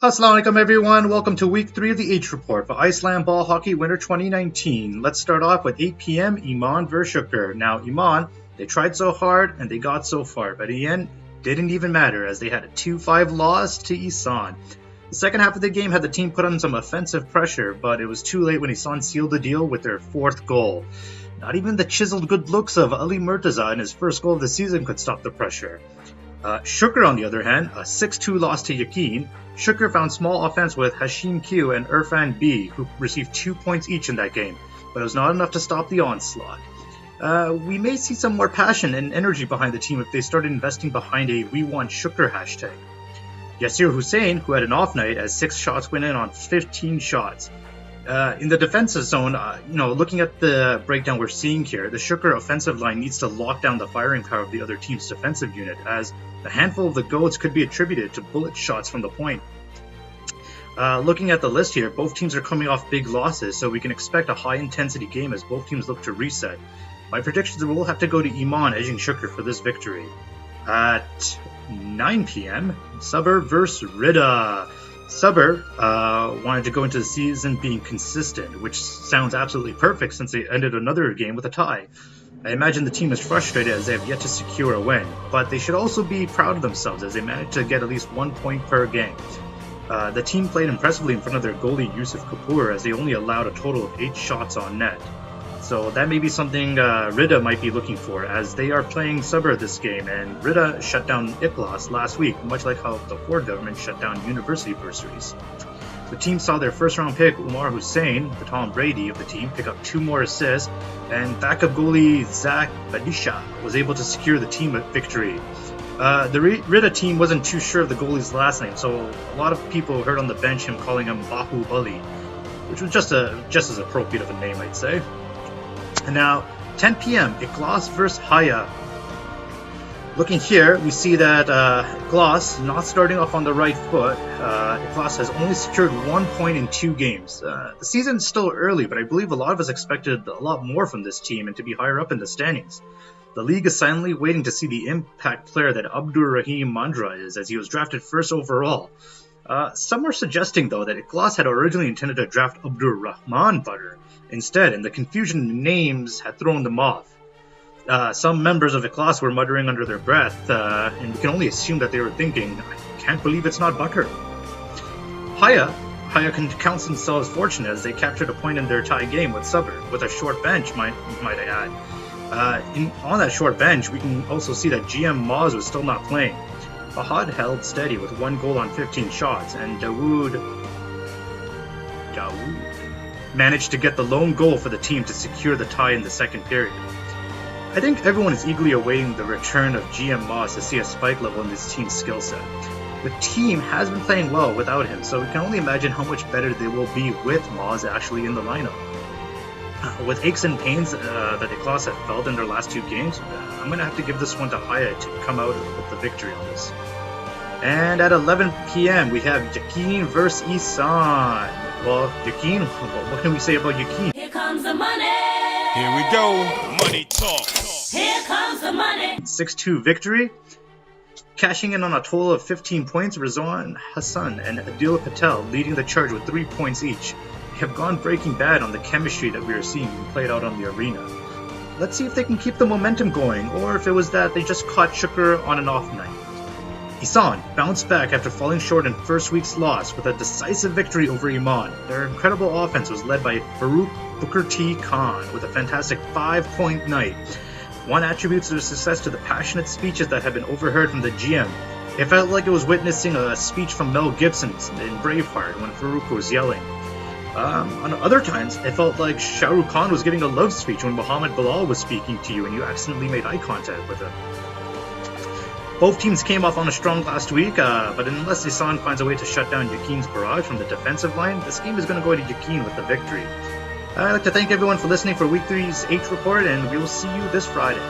Assalamualaikum everyone, welcome to week 3 of the H Report for Iceland Ball Hockey Winter 2019. Let's start off with 8 p.m. Iman vs Shukr. Now Iman, they tried so hard and they got so far, but in the end, didn't even matter as they had a 2-5 loss to Isan. The second half of the game had the team put on some offensive pressure, but it was too late when Isan sealed the deal with their 4th goal. Not even the chiseled good looks of Ali Murtaza in his first goal of the season could stop the pressure. Shukr, on the other hand, a 6-2 loss to Yakin. Shukr found small offense with Hashim Q and Irfan B, who received 2 points each in that game, but it was not enough to stop the onslaught. We may see some more passion and energy behind the team if they started investing behind a We Want Shukr hashtag. Yasir Hussain, who had an off night, as 6 shots went in on 15 shots. In the defensive zone, looking at the breakdown we're seeing here, the Shukr offensive line needs to lock down the firing power of the other team's defensive unit, as a handful of the goals could be attributed to bullet shots from the point. Looking at the list here, both teams are coming off big losses, so we can expect a high-intensity game as both teams look to reset. My predictions will have to go to Iman edging Shukr for this victory. At 9 p.m., Sabr vs Rida. Sabr wanted to go into the season being consistent, which sounds absolutely perfect since they ended another game with a tie. I imagine the team is frustrated as they have yet to secure a win, but they should also be proud of themselves as they managed to get at least 1 point per game. The team played impressively in front of their goalie Yusuf Kapoor as they only allowed a total of 8 shots on net. So that may be something Rida might be looking for, as they are playing Sabr this game, and Rida shut down Ikhlas last week, much like how the Ford government shut down university bursaries. The team saw their first-round pick, Umar Hussain, the Tom Brady of the team, pick up 2 more assists, and backup goalie Zach Badisha was able to secure the team victory. The Rida team wasn't too sure of the goalie's last name, so a lot of people heard on the bench him calling him Bahu Bali, which was just as appropriate of a name, I'd say. And now, 10 p.m., Ikhlas vs Haya. Looking here, we see that Ikhlas, not starting off on the right foot, Ikhlas has only secured 1 point in 2 games. The season is still early, but I believe a lot of us expected a lot more from this team and to be higher up in the standings. The league is silently waiting to see the impact player that Abdur Rahim Mandra is, as he was drafted 1st overall. Some are suggesting, though, that Ikhlas had originally intended to draft Abdur Rahman Butter instead, and the confusion in names had thrown them off. Some members of Ikhlas were muttering under their breath, and we can only assume that they were thinking, I can't believe it's not Butter. Haya counts themselves fortunate as they captured a point in their tie game with Sabr, with a short bench, might I add. On that short bench, we can also see that GM Maz was still not playing. Fahad held steady with 1 goal on 15 shots, and Dawood managed to get the lone goal for the team to secure the tie in the second period. I think everyone is eagerly awaiting the return of GM Moss to see a spike level in this team's skill set. The team has been playing well without him, so we can only imagine how much better they will be with Moss actually in the lineup. With aches and pains that Ikhlas have felt in their last 2 games, I'm going to have to give this one to Haya to come out with the victory on this. And at 11 p.m. we have Yakin vs Isan. Well, Yakin, what can we say about Yakin? Here comes the money. Here we go. Money talk. Here comes the money. 6-2 victory. Cashing in on a total of 15 points, Rizwan Hassan and Adil Patel leading the charge with 3 points each. They have gone breaking bad on the chemistry that we are seeing played out on the arena. Let's see if they can keep the momentum going, or if it was that they just caught Shukr on an off night. Isan bounced back after falling short in first week's loss with a decisive victory over Iman. Their incredible offense was led by Farouk Booker T. Khan with a fantastic 5-point night. One attributes their success to the passionate speeches that have been overheard from the GM. It felt like it was witnessing a speech from Mel Gibson in Braveheart when Farouk was yelling. On other times, it felt like Shah Rukh Khan was giving a love speech when Muhammad Bilal was speaking to you and you accidentally made eye contact with him. Both teams came off on a strong last week, but unless Isan finds a way to shut down Yakin's barrage from the defensive line, this game is going to go to Yakin with the victory. I'd like to thank everyone for listening for Week 3's H Report, and we will see you this Friday.